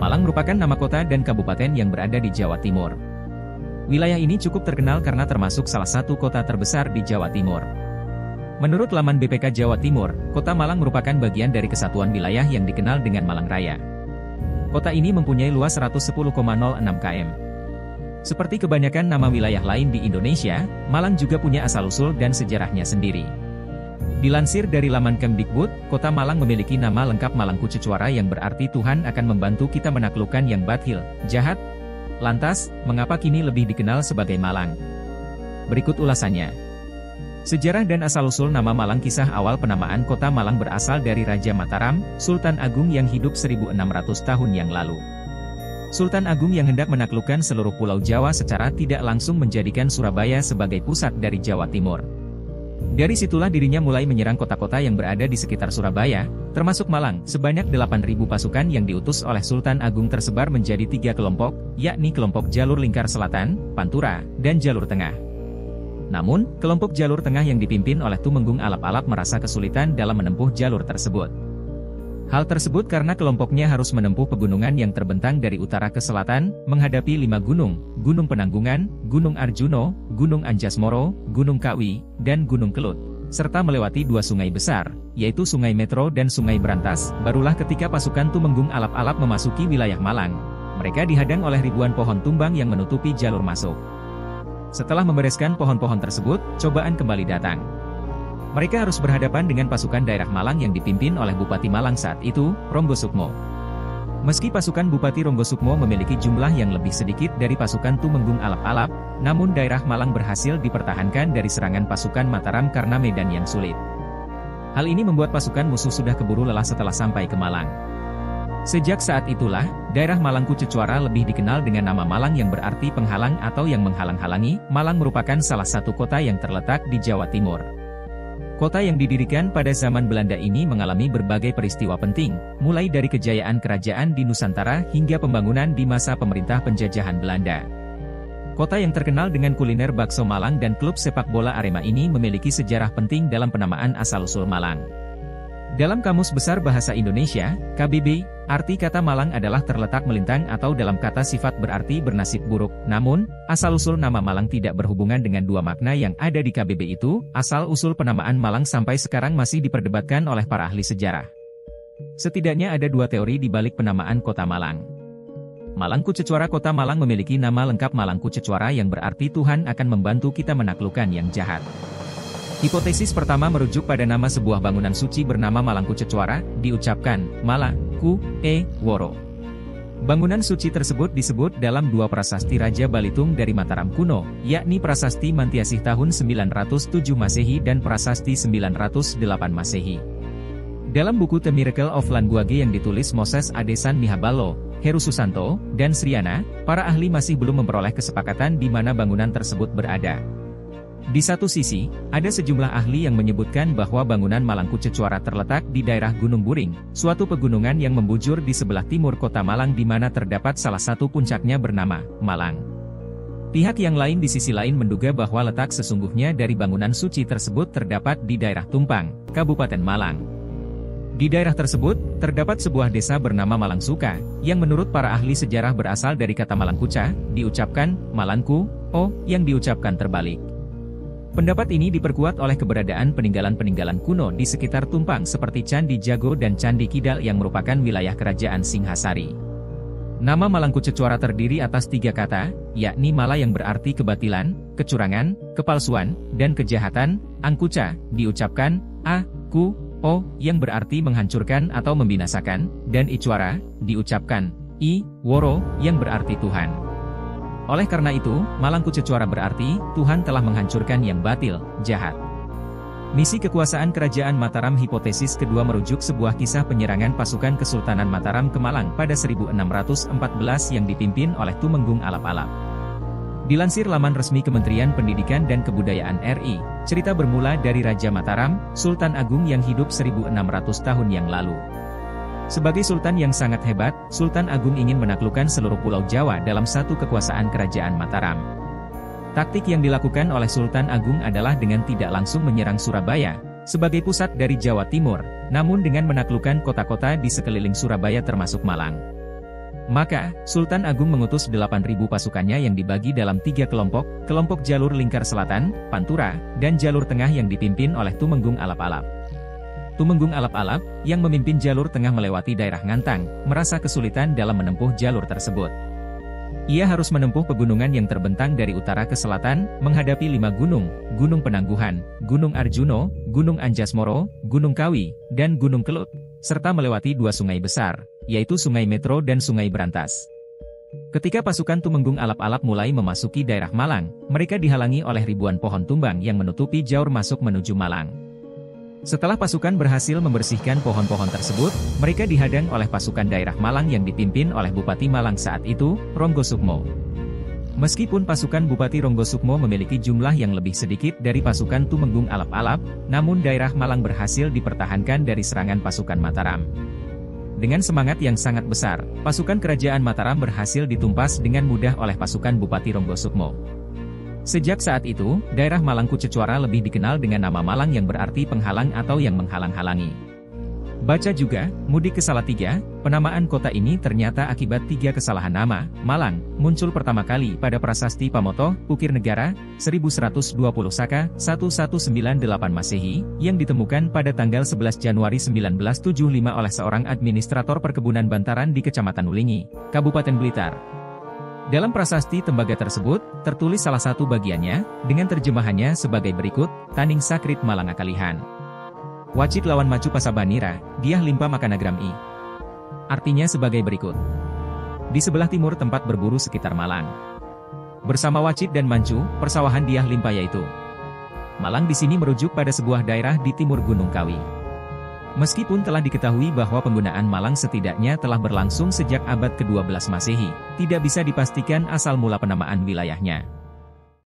Malang merupakan nama kota dan kabupaten yang berada di Jawa Timur. Wilayah ini cukup terkenal karena termasuk salah satu kota terbesar di Jawa Timur. Menurut laman BPK Jawa Timur, Kota Malang merupakan bagian dari kesatuan wilayah yang dikenal dengan Malang Raya. Kota ini mempunyai luas 110,06 km. Seperti kebanyakan nama wilayah lain di Indonesia, Malang juga punya asal-usul dan sejarahnya sendiri. Dilansir dari laman Kemdikbud, Kota Malang memiliki nama lengkap Malangkucecwara yang berarti Tuhan akan membantu kita menaklukkan yang batil, jahat. Lantas, mengapa kini lebih dikenal sebagai Malang? Berikut ulasannya. Sejarah dan asal-usul nama Malang. Kisah awal penamaan Kota Malang berasal dari Raja Mataram, Sultan Agung yang hidup 1600 tahun yang lalu. Sultan Agung yang hendak menaklukkan seluruh pulau Jawa secara tidak langsung menjadikan Surabaya sebagai pusat dari Jawa Timur. Dari situlah dirinya mulai menyerang kota-kota yang berada di sekitar Surabaya, termasuk Malang. Sebanyak 8.000 pasukan yang diutus oleh Sultan Agung tersebar menjadi 3 kelompok, yakni kelompok jalur lingkar selatan, Pantura, dan jalur tengah. Namun, kelompok jalur tengah yang dipimpin oleh Tumenggung Alap-Alap merasa kesulitan dalam menempuh jalur tersebut. Hal tersebut karena kelompoknya harus menempuh pegunungan yang terbentang dari utara ke selatan, menghadapi 5 gunung, Gunung Penanggungan, Gunung Arjuno, Gunung Anjasmoro, Gunung Kawi, dan Gunung Kelut, serta melewati 2 sungai besar, yaitu Sungai Metro dan Sungai Berantas. Barulah ketika pasukan Tumenggung Alap-Alap memasuki wilayah Malang, mereka dihadang oleh ribuan pohon tumbang yang menutupi jalur masuk. Setelah membereskan pohon-pohon tersebut, cobaan kembali datang. Mereka harus berhadapan dengan pasukan daerah Malang yang dipimpin oleh Bupati Malang saat itu, Ronggosukmo. Meski pasukan Bupati Ronggosukmo memiliki jumlah yang lebih sedikit dari pasukan Tumenggung Alap-Alap, namun daerah Malang berhasil dipertahankan dari serangan pasukan Mataram karena medan yang sulit. Hal ini membuat pasukan musuh sudah keburu lelah setelah sampai ke Malang. Sejak saat itulah, daerah Malangkucecwara lebih dikenal dengan nama Malang yang berarti penghalang atau yang menghalang-halangi. Malang merupakan salah satu kota yang terletak di Jawa Timur. Kota yang didirikan pada zaman Belanda ini mengalami berbagai peristiwa penting, mulai dari kejayaan kerajaan di Nusantara hingga pembangunan di masa pemerintah penjajahan Belanda. Kota yang terkenal dengan kuliner bakso Malang dan klub sepak bola Arema ini memiliki sejarah penting dalam penamaan asal-usul Malang. Dalam Kamus Besar Bahasa Indonesia, KBB, arti kata Malang adalah terletak melintang atau dalam kata sifat berarti bernasib buruk. Namun, asal-usul nama Malang tidak berhubungan dengan 2 makna yang ada di KBB itu. Asal-usul penamaan Malang sampai sekarang masih diperdebatkan oleh para ahli sejarah. Setidaknya ada 2 teori di balik penamaan Kota Malang. Malangkucecwara. Kota Malang memiliki nama lengkap Malangkucecwara yang berarti Tuhan akan membantu kita menaklukkan yang jahat. Hipotesis pertama merujuk pada nama sebuah bangunan suci bernama Malangkucecwara, diucapkan Woro. Bangunan suci tersebut disebut dalam 2 prasasti Raja Balitung dari Mataram kuno, yakni Prasasti Mantiasih tahun 907 Masehi dan Prasasti 908 Masehi. Dalam buku The Miracle of Language yang ditulis Moses Adesan Mihabalo, Heru Susanto, dan Sriana, para ahli masih belum memperoleh kesepakatan di mana bangunan tersebut berada. Di satu sisi, ada sejumlah ahli yang menyebutkan bahwa bangunan Malangkucecwara terletak di daerah Gunung Buring, suatu pegunungan yang membujur di sebelah timur kota Malang di mana terdapat salah satu puncaknya bernama Malang. Pihak yang lain di sisi lain menduga bahwa letak sesungguhnya dari bangunan suci tersebut terdapat di daerah Tumpang, Kabupaten Malang. Di daerah tersebut, terdapat sebuah desa bernama Malangsuka, yang menurut para ahli sejarah berasal dari kata Malangkuca, diucapkan Malangku, yang diucapkan terbalik. Pendapat ini diperkuat oleh keberadaan peninggalan-peninggalan kuno di sekitar Tumpang seperti Candi Jago dan Candi Kidal yang merupakan wilayah kerajaan Singhasari. Nama Malangkucecwara terdiri atas 3 kata, yakni Mala yang berarti kebatilan, kecurangan, kepalsuan, dan kejahatan. Angkuca, diucapkan yang berarti menghancurkan atau membinasakan, dan Icwara, diucapkan Woro, yang berarti Tuhan. Oleh karena itu, Malangkucecwara berarti, Tuhan telah menghancurkan yang batil, jahat. Misi kekuasaan Kerajaan Mataram. Hipotesis kedua merujuk sebuah kisah penyerangan pasukan Kesultanan Mataram ke Malang pada 1614 yang dipimpin oleh Tumenggung Alap-Alap. Dilansir laman resmi Kementerian Pendidikan dan Kebudayaan RI, cerita bermula dari Raja Mataram, Sultan Agung yang hidup 1600 tahun yang lalu. Sebagai sultan yang sangat hebat, Sultan Agung ingin menaklukkan seluruh pulau Jawa dalam satu kekuasaan Kerajaan Mataram. Taktik yang dilakukan oleh Sultan Agung adalah dengan tidak langsung menyerang Surabaya, sebagai pusat dari Jawa Timur, namun dengan menaklukkan kota-kota di sekeliling Surabaya termasuk Malang. Maka, Sultan Agung mengutus 8.000 pasukannya yang dibagi dalam 3 kelompok, kelompok jalur lingkar selatan, Pantura, dan jalur tengah yang dipimpin oleh Tumenggung Alap-Alap. Tumenggung Alap-Alap, yang memimpin jalur tengah melewati daerah Ngantang, merasa kesulitan dalam menempuh jalur tersebut. Ia harus menempuh pegunungan yang terbentang dari utara ke selatan, menghadapi 5 gunung, Gunung Penangguhan, Gunung Arjuno, Gunung Anjasmoro, Gunung Kawi, dan Gunung Kelut, serta melewati 2 sungai besar, yaitu Sungai Metro dan Sungai Berantas. Ketika pasukan Tumenggung Alap-Alap mulai memasuki daerah Malang, mereka dihalangi oleh ribuan pohon tumbang yang menutupi jalur masuk menuju Malang. Setelah pasukan berhasil membersihkan pohon-pohon tersebut, mereka dihadang oleh pasukan daerah Malang yang dipimpin oleh Bupati Malang saat itu, Ronggosukmo. Meskipun pasukan Bupati Ronggosukmo memiliki jumlah yang lebih sedikit dari pasukan Tumenggung Alap-Alap, namun daerah Malang berhasil dipertahankan dari serangan pasukan Mataram. Dengan semangat yang sangat besar, pasukan kerajaan Mataram berhasil ditumpas dengan mudah oleh pasukan Bupati Ronggosukmo. Sejak saat itu, daerah Malang Kucecuara lebih dikenal dengan nama Malang yang berarti penghalang atau yang menghalang-halangi. Baca juga, mudik ke Salatiga, penamaan kota ini ternyata akibat 3 kesalahan nama. Malang, muncul pertama kali pada Prasasti Pamoto, Ukir Negara, 1120 Saka, 1198 Masehi, yang ditemukan pada tanggal 11 Januari 1975 oleh seorang administrator perkebunan Bantaran di Kecamatan Ulingi, Kabupaten Blitar. Dalam prasasti tembaga tersebut, tertulis salah satu bagiannya, dengan terjemahannya sebagai berikut, Taning Sakrit Malang Akalihan. Wacit lawan macu pasabanira, diah limpa makanagram i. Artinya sebagai berikut. Di sebelah timur tempat berburu sekitar Malang. Bersama Wacit dan Mancu, persawahan diah limpa yaitu. Malang di sini merujuk pada sebuah daerah di timur Gunung Kawi. Meskipun telah diketahui bahwa penggunaan Malang setidaknya telah berlangsung sejak abad ke-12 Masehi, tidak bisa dipastikan asal mula penamaan wilayahnya.